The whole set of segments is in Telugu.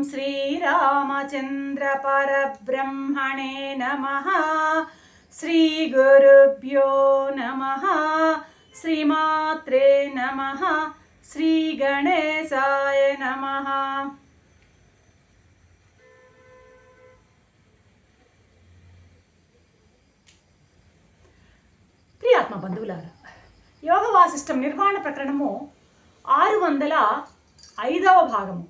श्रीरामचंद्र परब्रह्मणे नमः। श्रीगुरुभ्यो नमः। श्रीमात्रे नमः। श्रीगणेशाय नमः। ప్రియాత్మ బంధువులారా, యోగ వాసిష్టం నిర్వాణ ప్రకరణము 605వ భాగము.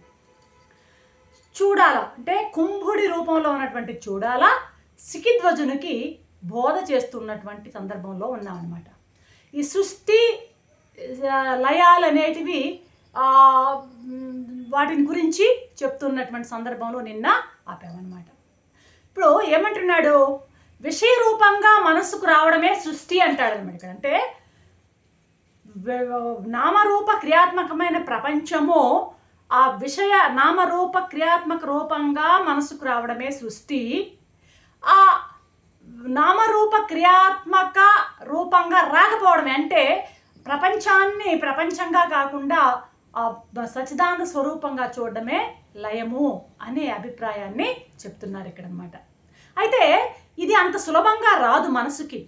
చూడాల అంటే కుంభుడి రూపంలో ఉన్నటువంటి చూడాల సికిధ్వజునికి బోధ చేస్తున్నటువంటి సందర్భంలో ఉన్నామన్నమాట. ఈ సృష్టి లయాలు అనేటివి వాటిని గురించి చెప్తున్నటువంటి సందర్భంలో నిన్న ఆపామన్నమాట. ఇప్పుడు ఏమంటున్నాడు? విషయ రూపంగా మనస్సుకు రావడమే సృష్టి అంటాడు అనమాట. ఇక్కడ అంటే నామరూప క్రియాత్మకమైన ప్రపంచము ఆ విషయ నామరూప క్రియాత్మక రూపంగా మనసుకు రావడమే సృష్టి. ఆ నామరూప క్రియాత్మక రూపంగా రాకపోవడమే అంటే ప్రపంచాన్ని ప్రపంచంగా కాకుండా సచ్చిదానంద స్వరూపంగా చూడడమే లయము అనే అభిప్రాయాన్ని చెప్తున్నారు ఇక్కడ అన్నమాట. అయితే ఇది అంత సులభంగా రాదు మనసుకి.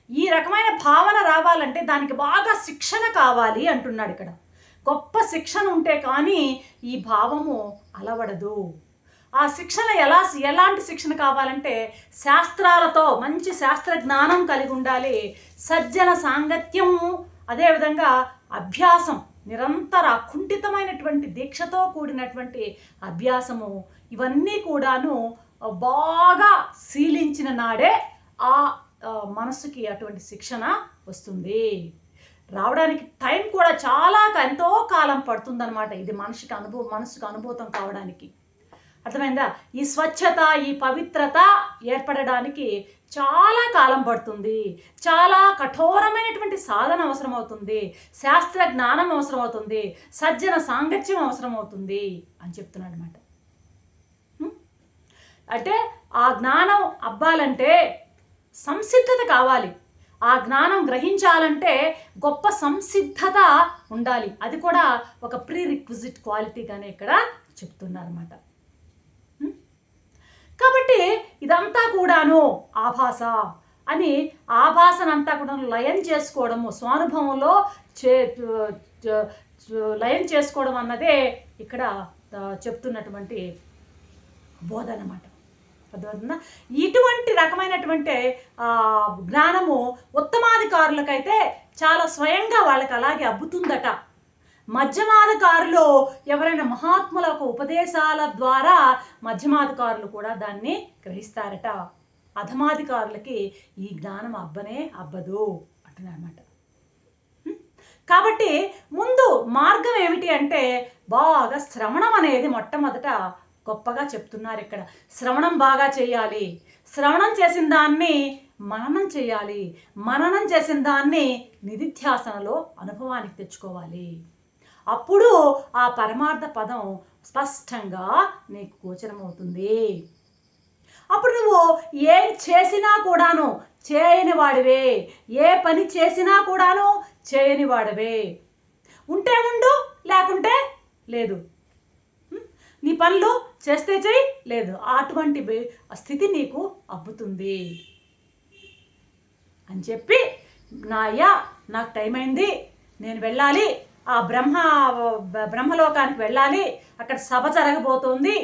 ఈ రకమైన భావన రావాలంటే దానికి బాగా శిక్షణ కావాలి అంటున్నాడు ఇక్కడ. గొప్ప శిక్షణ ఉంటే కానీ ఈ భావము అలవడదు. ఆ శిక్షణ ఎలాంటి శిక్షణ కావాలంటే శాస్త్రాలతో మంచి శాస్త్ర జ్ఞానం కలిగి ఉండాలి. సజ్జన సాంగత్యము, అదేవిధంగా అభ్యాసం, నిరంతర అకుంఠితమైనటువంటి దీక్షతో కూడినటువంటి అభ్యాసము, ఇవన్నీ కూడాను బాగా శీలించిన నాడే ఆ మనసుకి అటువంటి శిక్షణ వస్తుంది. రావడానికి టైం కూడా చాలా ఎంతో కాలం పడుతుందన్నమాట. ఇది మనసుకు అనుభూతం కావడానికి. అర్థమైందా? ఈ స్వచ్ఛత, ఈ పవిత్రత ఏర్పడడానికి చాలా కాలం పడుతుంది. చాలా కఠోరమైనటువంటి సాధన అవసరం అవుతుంది. శాస్త్ర జ్ఞానం అవసరం అవుతుంది. సజ్జన సాంగత్యం అవసరం అవుతుంది అని చెప్తున్నాడు అనమాట. అంటే ఆ జ్ఞానం అవ్వాలంటే సంసిద్ధత కావాలి. ఆ జ్ఞానం గ్రహించాలంటే గొప్ప సంసిద్ధత ఉండాలి. అది కూడా ఒక ప్రీ రిక్విజిట్ క్వాలిటీగానే ఇక్కడ చెప్తున్నారన్నమాట. కాబట్టి ఇదంతా కూడాను ఆభాస అని, ఆభాసనంతా కూడా లయం చేసుకోవడము, స్వానుభవంలో లయం చేసుకోవడం అన్నదే ఇక్కడ చెప్తున్నటువంటి బోధ అన్నమాట. అర్థమవుతుందా? ఇటువంటి రకమైనటువంటి జ్ఞానము ఉత్తమాధికారులకైతే చాలా స్వయంగా వాళ్ళకి అలాగే అబ్బుతుందట. మధ్యమాధికారులు ఎవరైనా మహాత్ముల యొక్క ఉపదేశాల ద్వారా మధ్యమాధికారులు కూడా దాన్ని గ్రహిస్తారట. అధమాధికారులకి ఈ జ్ఞానం అబ్బదు అంటున్నారన్నమాట. కాబట్టి ముందు మార్గం ఏమిటి అంటే బాగా శ్రవణం అనేది మొట్టమొదట గొప్పగా చెప్తున్నారు ఇక్కడ. శ్రవణం బాగా చేయాలి. శ్రవణం చేసిన దాన్ని మననం చేయాలి. మననం చేసిన దాన్ని నిధిధ్యాసనలో అనుభవానికి తెచ్చుకోవాలి. అప్పుడు ఆ పరమార్థ పదం స్పష్టంగా నీకు గోచరమవుతుంది. అప్పుడు నువ్వు ఏం చేసినా కూడాను చేయని వాడివే, ఏ పని చేసినా కూడాను చేయని వాడివే. ఉంటే ఉండు, లేకుంటే లేదు. నీ పనులు చేస్తే చేయి, లేదు. అటువంటి స్థితి నీకు అబ్బుతుంది అని చెప్పి, నాకు టైం అయింది, నేను వెళ్ళాలి, ఆ బ్రహ్మలోకానికి వెళ్ళాలి, అక్కడ సభ జరగబోతోంది,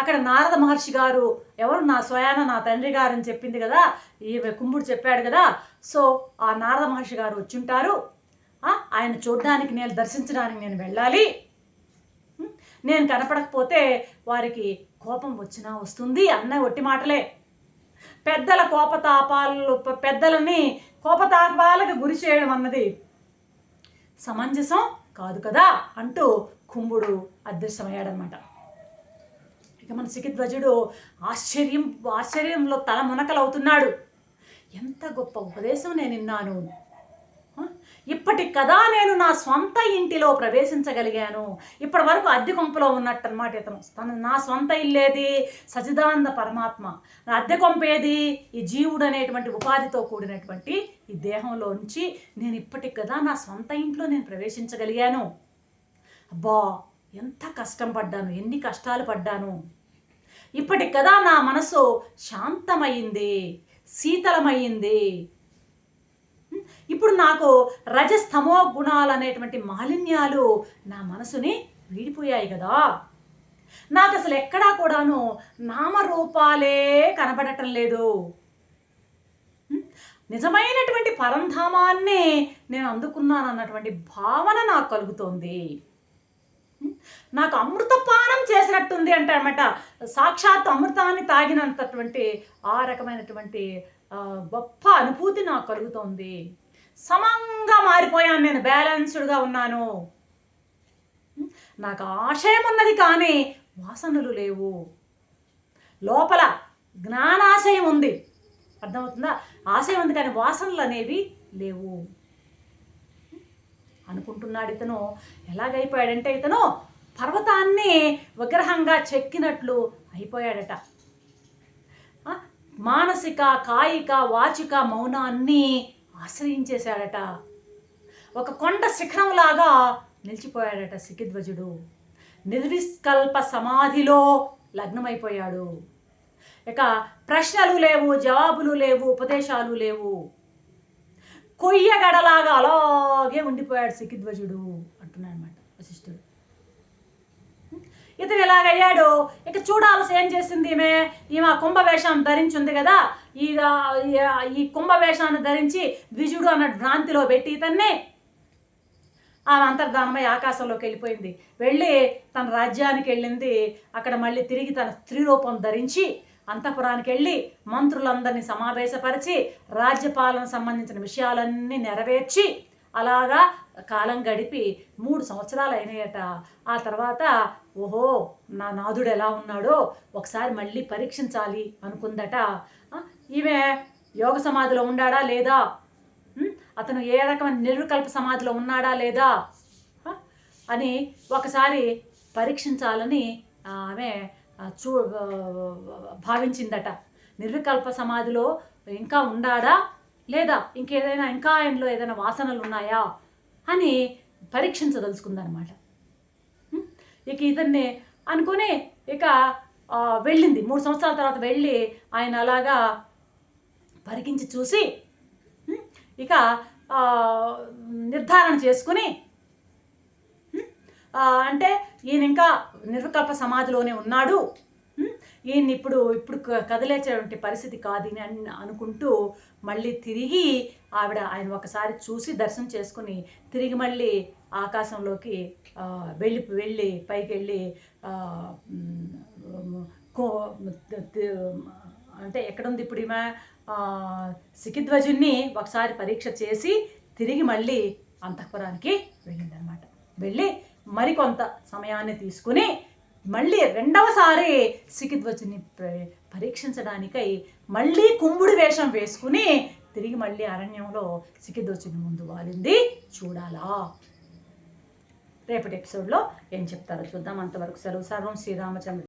అక్కడ నారద మహర్షి గారు, ఎవరు నా స్వయాన నా తండ్రి గారు అని చెప్పింది కదా, ఈ కుంభుడు చెప్పాడు కదా, సో ఆ నారద మహర్షి గారు వచ్చుంటారు, ఆయన చూడడానికి, నేను దర్శించడానికి నేను వెళ్ళాలి, నేను కనపడకపోతే వారికి కోపం వచ్చినా వస్తుంది అన్న ఒట్టి మాటలే. పెద్దల పెద్దలని కోపతాపాలకు గురి చేయడం అన్నది సమంజసం కాదు కదా అంటూ కుంభుడు అదృశ్యమయ్యాడనమాట. ఇక మన సికిధ్వజుడు ఆశ్చర్యంలో తల మునకలవుతున్నాడు. ఎంత గొప్ప ఉపదేశం నేను విన్నాను. ఇప్పటికి కదా నేను నా స్వంత ఇంటిలో ప్రవేశించగలిగాను. ఇప్పటి వరకు అద్దె కొంపలో ఉన్నట్టు అనమాట ఇతను. నా స్వంత ఇల్లేది సచిదానంద పరమాత్మ, నా అద్దె కొంపేది ఈ జీవుడు అనేటువంటి ఉపాధితో కూడినటువంటి ఈ దేహంలో నుంచి నేను ఇప్పటికి కదా నా స్వంత ఇంట్లో నేను ప్రవేశించగలిగాను. అబ్బా ఎంత కష్టం పడ్డాను, ఎన్ని కష్టాలు పడ్డాను. ఇప్పటికి కదా నా మనసు శాంతమైంది, శీతలమైంది. ఇప్పుడు నాకు రజస్తమో గుణాలు అనేటువంటి మాలిన్యాలు నా మనసుని వీడిపోయాయి కదా. నాకు అసలు ఎక్కడా కూడాను నామరూపాలే కనబడటం లేదు. నిజమైనటువంటి పరంధామాన్ని నేను అందుకున్నాను అన్నటువంటి భావన నాకు కలుగుతోంది. నాకు అమృతపానం చేసినట్టుంది అంటే అన్నమాట. సాక్షాత్ అమృతాన్ని తాగినంతటువంటి ఆ రకమైనటువంటి గొప్ప అనుభూతి నాకు కలుగుతోంది. సమంగా మారిపోయాను, నేను బ్యాలెన్స్డ్గా ఉన్నాను. నాకు ఆశయం ఉన్నది కానీ వాసనలు లేవు. లోపల జ్ఞానాశయం ఉంది, అర్థమవుతుందా? ఆశయం ఉంది కానీ వాసనలు అనేవి లేవు అనుకుంటున్నాడు ఇతను. ఎలాగైపోయాడంటే ఇతను పర్వతాన్ని విగ్రహంగా చెక్కినట్లు అయిపోయాడట. మానసిక, కాయిక, వాచిక మౌనాన్ని ఆశ్రయించేశాడట. ఒక కొండ శిఖరంలాగా నిలిచిపోయాడట శిఖిధ్వజుడు. నిర్వికల్ప సమాధిలో లగ్నమైపోయాడు. ఇక ప్రశ్నలు లేవు, జవాబులు లేవు, ఉపదేశాలు లేవు. కొయ్యగడలాగా అలాగే ఉండిపోయాడు శిఖిధ్వజుడు అంటున్నాడు అనమాట వశిష్ఠుడు. ఇతను ఎలాగయ్యాడు, ఇక చూడాల్సి ఏం చేసింది ఈమె కుంభవేషం ధరించింది కదా, ఈ కుంభవేషాన్ని ధరించి ద్విజుడు అన్న భ్రాంతిలో పెట్టి ఇతన్ని ఆమె అంతర్ధానమై ఆకాశంలోకి వెళ్ళిపోయింది. వెళ్ళి తన రాజ్యానికి వెళ్ళింది. అక్కడ మళ్ళీ తిరిగి తన స్త్రీ రూపం ధరించి అంతఃపురానికి వెళ్ళి మంత్రులందరినీ సమావేశపరిచి రాజ్యపాలన సంబంధించిన విషయాలన్నీ నెరవేర్చి అలాగా కాలం గడిపి 3 సంవత్సరాలు అయినాయట. ఆ తర్వాత ఓహో నా నాథుడు ఎలా ఉన్నాడో ఒకసారి మళ్ళీ పరీక్షించాలి అనుకుందట. ఈమె యోగ సమాధిలో ఉన్నాడా లేదా, అతను ఏ రకమైన నిర్వికల్ప సమాధిలో ఉన్నాడా లేదా అని ఒకసారి పరీక్షించాలని ఆమె భావించిందట. నిర్వికల్ప సమాధిలో ఇంకా ఉన్నాడా లేదా, ఇంకేదైనా ఇంకా ఆయనలో ఏదైనా వాసనలు ఉన్నాయా అని పరీక్షించదలుచుకుందనమాట. ఇక ఇతన్ని అనుకుని ఇక వెళ్ళింది. 3 సంవత్సరాల తర్వాత వెళ్ళి ఆయన అలాగా పరికించి చూసి ఇక నిర్ధారణ చేసుకుని, అంటే ఈయన ఇంకా నిర్వికల్ప సమాధిలోనే ఉన్నాడు, ఈయన ఇప్పుడు కదిలేచేటువంటి పరిస్థితి కాదు అని అనుకుంటూ మళ్ళీ తిరిగి ఆయన ఒకసారి చూసి దర్శనం చేసుకుని తిరిగి మళ్ళీ ఆకాశంలోకి వెళ్ళి పైకి వెళ్ళి అంటే ఎక్కడుంది ఇప్పుడు ఈమె శిఖిధ్వజుణ్ణి ఒకసారి పరీక్ష చేసి తిరిగి మళ్ళీ అంతఃపురానికి వెళ్ళిందనమాట. వెళ్ళి మరికొంత సమయాన్ని తీసుకుని మళ్ళీ రెండవసారి శిఖిధ్వజుని పరీక్షించడానికై మళ్ళీ కుంభుడి వేషం వేసుకుని తిరిగి మళ్ళీ అరణ్యంలో శిఖిధ్వజుని ముందు వాలింది. చూడాలా రేపటి ఎపిసోడ్లో ఏం చెప్తారో చూద్దాం. అంతవరకు సెలవు. సర్వం శ్రీరామచంద్ర.